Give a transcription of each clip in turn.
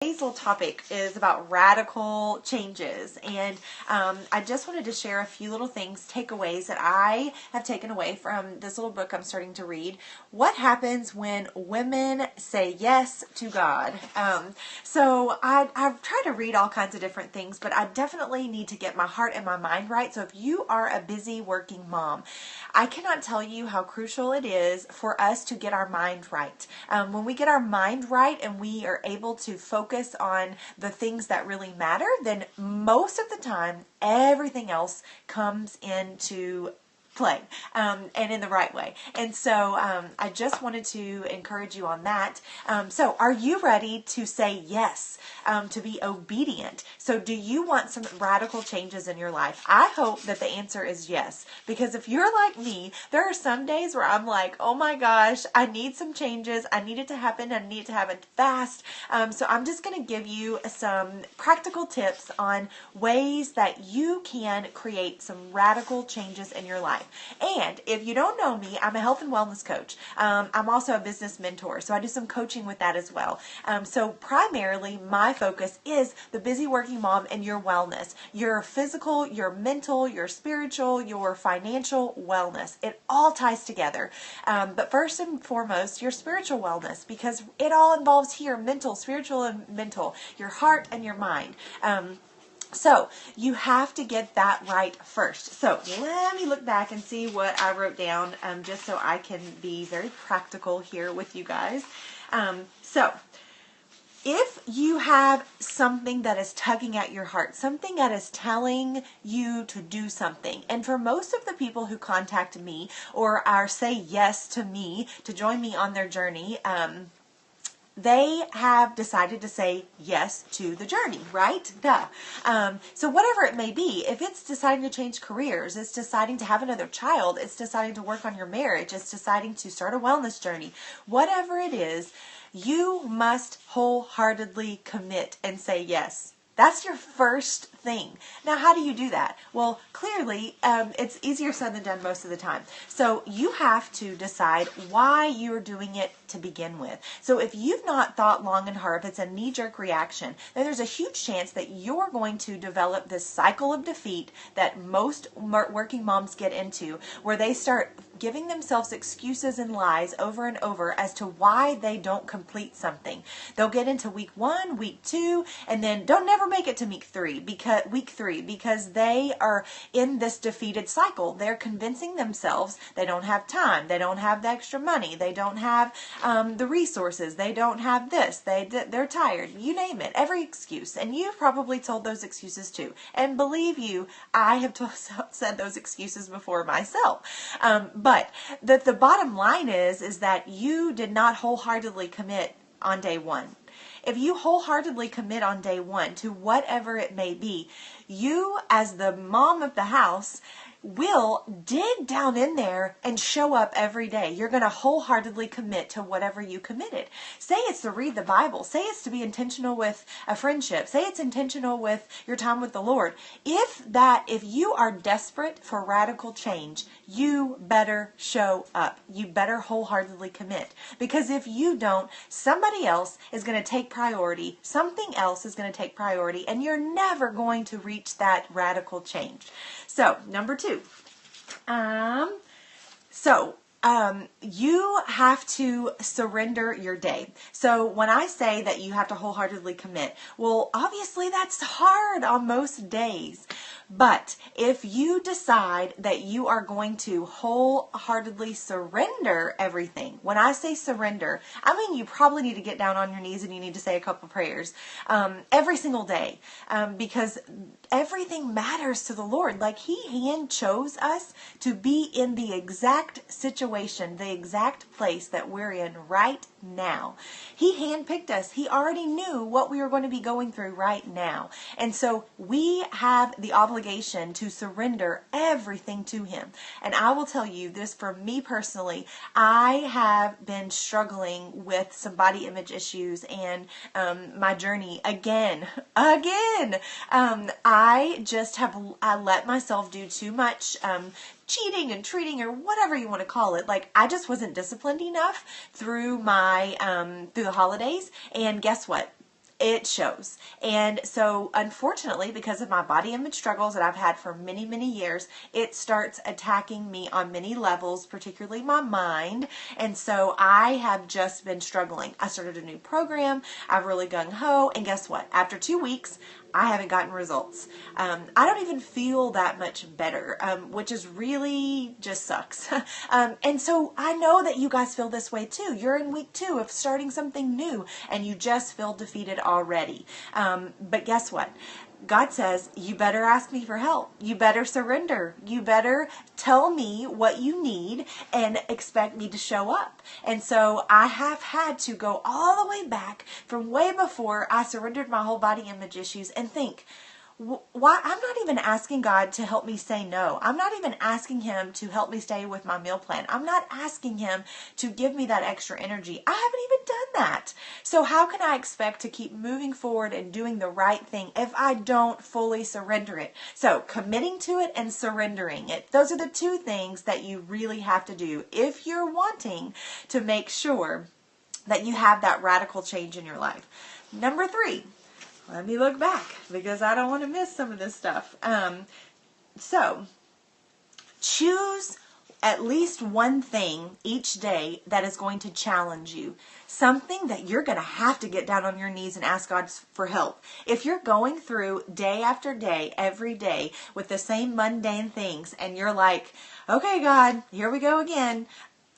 Today's little topic is about radical changes, and I just wanted to share a few little things, takeaways that I have taken away from this little book I'm starting to read. What happens when women say yes to God? So I've tried to read all kinds of different things, but I definitely need to get my heart and my mind right. So if you are a busy working mom, I cannot tell you how crucial it is for us to get our mind right. When we get our mind right and we are able to focus on the things that really matter, then most of the time everything else comes into play, and in the right way. And so I just wanted to encourage you on that. So are you ready to say yes, to be obedient? So do you want some radical changes in your life? I hope that the answer is yes, because if you're like me, there are some days where I'm like, oh my gosh, I need some changes. I need it to happen. I need it to happen fast. So I'm just going to give you some practical tips on ways that you can create some radical changes in your life. And if you don't know me, I'm a health and wellness coach. I'm also a business mentor, so I do some coaching with that as well. So primarily, my focus is the busy working mom and your wellness, your physical, your mental, your spiritual, your financial wellness. It all ties together. But first and foremost, your spiritual wellness, because it all involves here mental, spiritual, and mental, your heart and your mind. So you have to get that right first. So let me look back and see what I wrote down, just so I can be very practical here with you guys. So if you have something that is tugging at your heart, something that is telling you to do something, and for most of the people who contact me or are say yes to me to join me on their journey, they have decided to say yes to the journey, right? Duh. So whatever it may be, if it's deciding to change careers, it's deciding to have another child, it's deciding to work on your marriage, it's deciding to start a wellness journey, whatever it is, you must wholeheartedly commit and say yes. That's your first thing. Now, how do you do that? Well, clearly, it's easier said than done most of the time. So you have to decide why you're doing it to begin with. So if you've not thought long and hard, if it's a knee-jerk reaction, then there's a huge chance that you're going to develop this cycle of defeat that most working moms get into, where they start giving themselves excuses and lies over and over as to why they don't complete something. They'll get into week 1, week 2, and then don't never make it to week 3 because they are in this defeated cycle. They're convincing themselves they don't have time, they don't have the extra money, they don't have the resources, they don't have this, they're tired, you name it, every excuse. And you've probably told those excuses too. And believe you, I have said those excuses before myself. But the bottom line is that you did not wholeheartedly commit on day 1. If you wholeheartedly commit on day 1 to whatever it may be, you as the mom of the house will dig down in there and show up every day. You're going to wholeheartedly commit to whatever you committed. Say it's to read the Bible. Say it's to be intentional with a friendship. Say it's intentional with your time with the Lord. If you are desperate for radical change, you better show up. You better wholeheartedly commit. Because if you don't, somebody else is going to take priority. Something else is going to take priority, and you're never going to reach that radical change. So, number 2. You have to surrender your day. So when I say that you have to wholeheartedly commit, well, obviously that's hard on most days. But if you decide that you are going to wholeheartedly surrender everything, when I say surrender, I mean you probably need to get down on your knees and you need to say a couple prayers every single day, because everything matters to the Lord. Like He hand chose us to be in the exact situation, the exact place that we're in right now. He handpicked us. He already knew what we were going to be going through right now. And so we have the obligation to surrender everything to Him. And I will tell you this, for me personally, I have been struggling with some body image issues and my journey again. I let myself do too much cheating and treating, or whatever you want to call it. Like, I just wasn't disciplined enough through my through the holidays, and guess what? it shows. And so unfortunately, because of my body image struggles that I've had for many, many years, it starts attacking me on many levels, particularly my mind. And so I have just been struggling. I started a new program. I've really gung-ho. And guess what? After 2 weeks, I haven't gotten results. I don't even feel that much better, which is really just sucks. And so I know that you guys feel this way too. You're in week 2 of starting something new and you just feel defeated already. But guess what? God says, you better ask me for help. You better surrender. You better tell me what you need and expect me to show up. And so I have had to go all the way back from way before I surrendered my whole body image issues and think, why? I'm not even asking God to help me say no. I'm not even asking him to help me stay with my meal plan. I'm not asking him to give me that extra energy. I haven't even done that. So how can I expect to keep moving forward and doing the right thing if I don't fully surrender it? So committing to it and surrendering it. Those are the 2 things that you really have to do if you're wanting to make sure that you have that radical change in your life. Number 3. Let me look back because I don't want to miss some of this stuff. So, choose at least one thing each day that is going to challenge you. Something that you're going to have to get down on your knees and ask God for help. If you're going through day after day, every day, with the same mundane things, and you're like, okay, God, here we go again.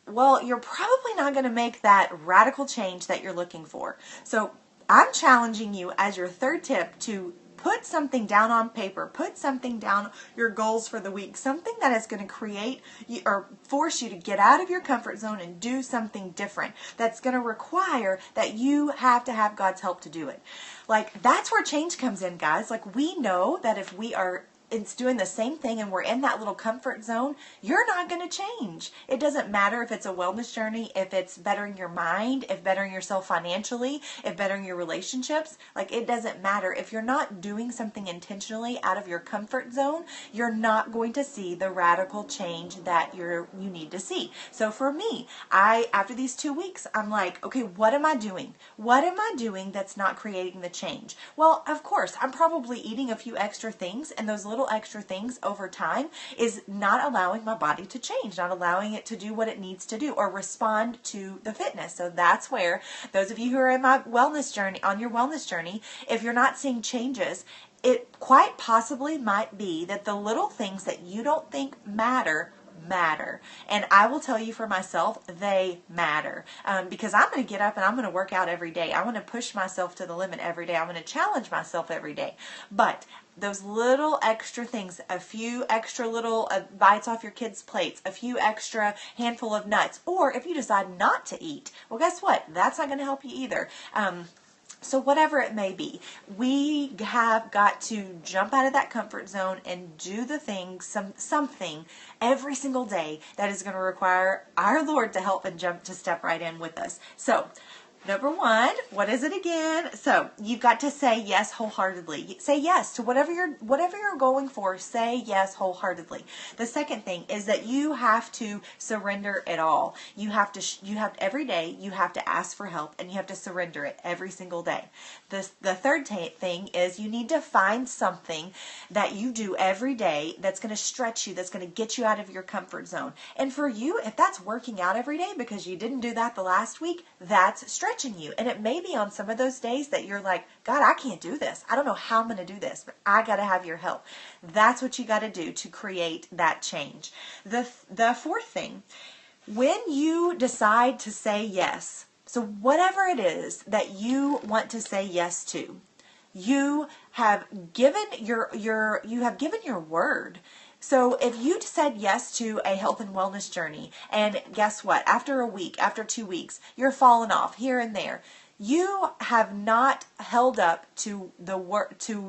Well, you're probably not going to make that radical change that you're looking for. So, I'm challenging you as your 3rd tip to put something down on paper, put something down, your goals for the week, something that is going to create or force you to get out of your comfort zone and do something different. That's going to require that you have to have God's help to do it. Like, that's where change comes in, guys. Like, we know that if we are it's doing the same thing and we're in that little comfort zone, you're not going to change. It doesn't matter if it's a wellness journey, if it's bettering your mind, if bettering yourself financially, if bettering your relationships. Like, it doesn't matter. If you're not doing something intentionally out of your comfort zone, you're not going to see the radical change that you need to see. So for me, after these 2 weeks, I'm like, okay, what am I doing? What am I doing that's not creating the change? Well, of course, I'm probably eating a few extra things, and those little extra things over time is not allowing my body to change, not allowing it to do what it needs to do or respond to the fitness. So that's where those of you who are in my wellness journey, on your wellness journey, if you're not seeing changes, it quite possibly might be that the little things that you don't think matter. And I will tell you for myself, they matter. Because I'm going to get up and I'm going to work out every day. I want to push myself to the limit every day. I'm going to challenge myself every day. But those little extra things, a few extra little bites off your kids' plates, a few extra handful of nuts, or if you decide not to eat, well, guess what? That's not going to help you either. So whatever it may be, we have got to jump out of that comfort zone and do the things, something every single day that is going to require our Lord to help and to step right in with us. So, number 1, what is it again? So you've got to say yes wholeheartedly. Say yes to whatever you're going for. Say yes wholeheartedly. The second thing is that you have to surrender it all. You have every day. You have to ask for help, and you have to surrender it every single day. The third thing is you need to find something that you do every day that's going to stretch you, that's going to get you out of your comfort zone. And for you, if that's working out every day because you didn't do that the last week, that's stretching you. And it may be on some of those days that you're like, God, I can't do this. I don't know how I'm going to do this, but I got to have your help. That's what you got to do to create that change. The fourth thing, when you decide to say yes, so whatever it is that you want to say yes to, you have given your word. So if you said yes to a health and wellness journey, and guess what? After a week, after 2 weeks, you're falling off here and there. You have not held up to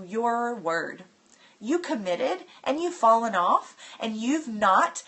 your word. You committed and you've fallen off, and you've not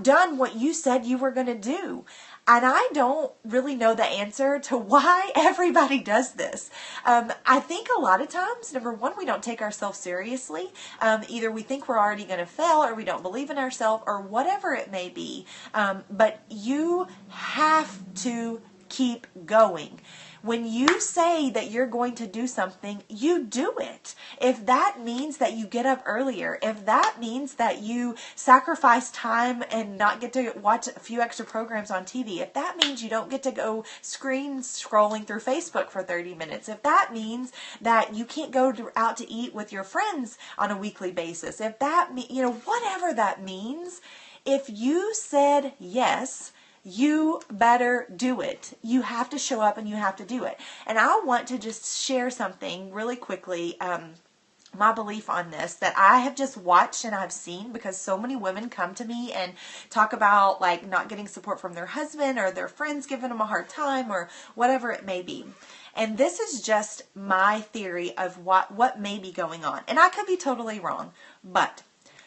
done what you said you were going to do. And I don't really know the answer to why everybody does this. I think a lot of times, number 1, we don't take ourselves seriously. Either we think we're already going to fail, or we don't believe in ourselves, or whatever it may be. But you have to keep going. When you say that you're going to do something, you do it. If that means that you get up earlier, if that means that you sacrifice time and not get to watch a few extra programs on TV, if that means you don't get to go screen scrolling through Facebook for 30 minutes, if that means that you can't go out to eat with your friends on a weekly basis, if that whatever that means, if you said yes, you better do it. You have to show up and you have to do it. And I want to just share something really quickly, my belief on this that I have just watched and I've seen, because so many women come to me and talk about like not getting support from their husband or their friends giving them a hard time or whatever it may be. And this is just my theory of what may be going on. And I could be totally wrong, but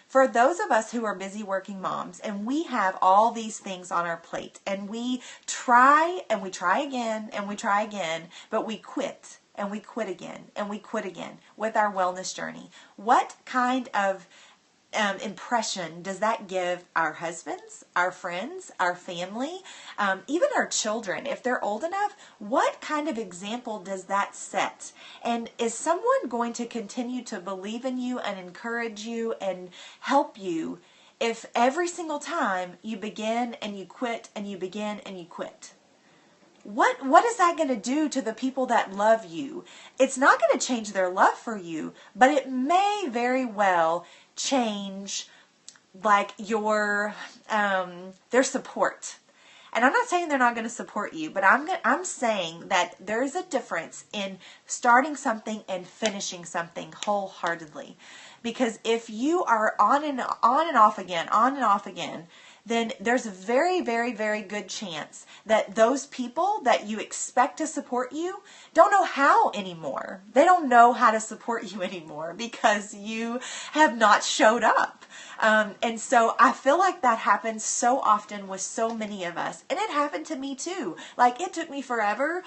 for those of us who are busy working moms and we have all these things on our plate and we try and we try again and we try again, but we quit and we quit again and we quit again with our wellness journey, what kind of impression does that give our husbands, our friends, our family, even our children? If they're old enough, what kind of example does that set? And is someone going to continue to believe in you and encourage you and help you if every single time you begin and you quit and you begin and you quit? What is that going to do to the people that love you? It's not going to change their love for you, but it may very well change like your their support. And I'm not saying they're not going to support you, but I'm saying that there is a difference in starting something and finishing something wholeheartedly. Because if you are on and off again, then there's a very, very, very good chance that those people that you expect to support you don't know how anymore. They don't know how to support you anymore because you have not showed up. And so I feel like that happens so often with so many of us. And it happened to me too. Like it took me forever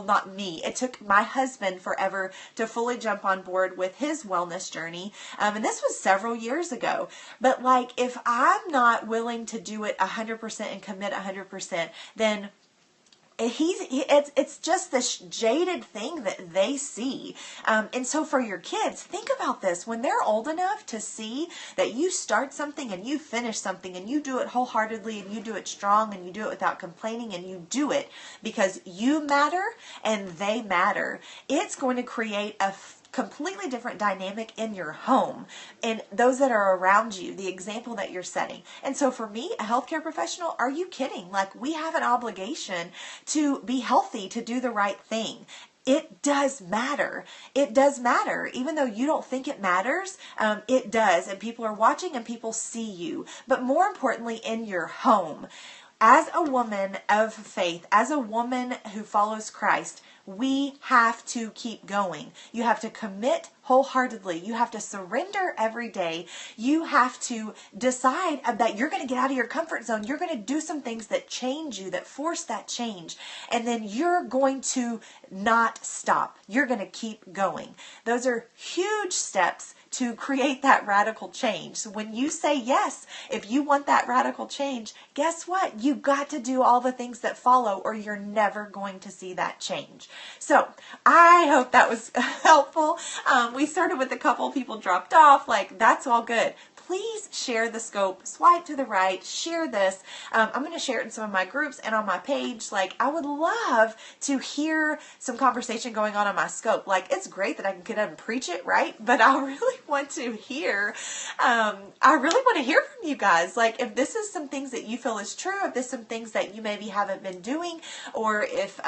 not me, it took my husband forever to fully jump on board with his wellness journey. And this was several years ago. But like, if I'm not willing to do it 100% and commit 100%, then it's just this jaded thing that they see. And so for your kids, think about this. When they're old enough to see that you start something and you finish something and you do it wholeheartedly and you do it strong and you do it without complaining and you do it because you matter and they matter, it's going to create a completely different dynamic in your home and those that are around you, the example that you're setting. And so for me, a healthcare professional, are you kidding? Like, we have an obligation to be healthy, to do the right thing. It does matter. It does matter. Even though you don't think it matters, it does. And people are watching and people see you. But more importantly, in your home. As a woman of faith, as a woman who follows Christ, we have to keep going. You have to commit wholeheartedly. You have to surrender every day. You have to decide that you're going to get out of your comfort zone. You're going to do some things that change you, that force that change. And then you're going to not stop. You're going to keep going. Those are huge steps to create that radical change. So when you say yes, if you want that radical change, guess what? You got to do all the things that follow or you're never going to see that change. So I hope that was helpful. We started with a couple people dropped off. Like, that's all good. Please share the scope, swipe to the right, share this. I'm going to share it in some of my groups and on my page. Like, I would love to hear some conversation going on my scope. Like, it's great that I can get up and preach it, right? But I really want to hear, from you guys. Like, if this is some things that you feel is true, if this is some things that you maybe haven't been doing, or if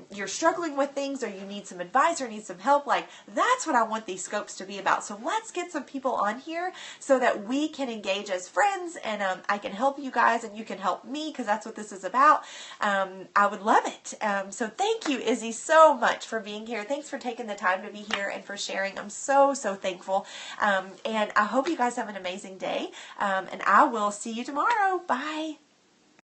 you're struggling with things or you need some advice or need some help, like, that's what I want these scopes to be about. So let's get some people on here so that we can engage as friends, and I can help you guys and you can help me, because that's what this is about. I would love it. So thank you, Izzy, so much for being here. Thanks for taking the time to be here and for sharing. I'm so, so thankful. And I hope you guys have an amazing day. And I will see you tomorrow. Bye.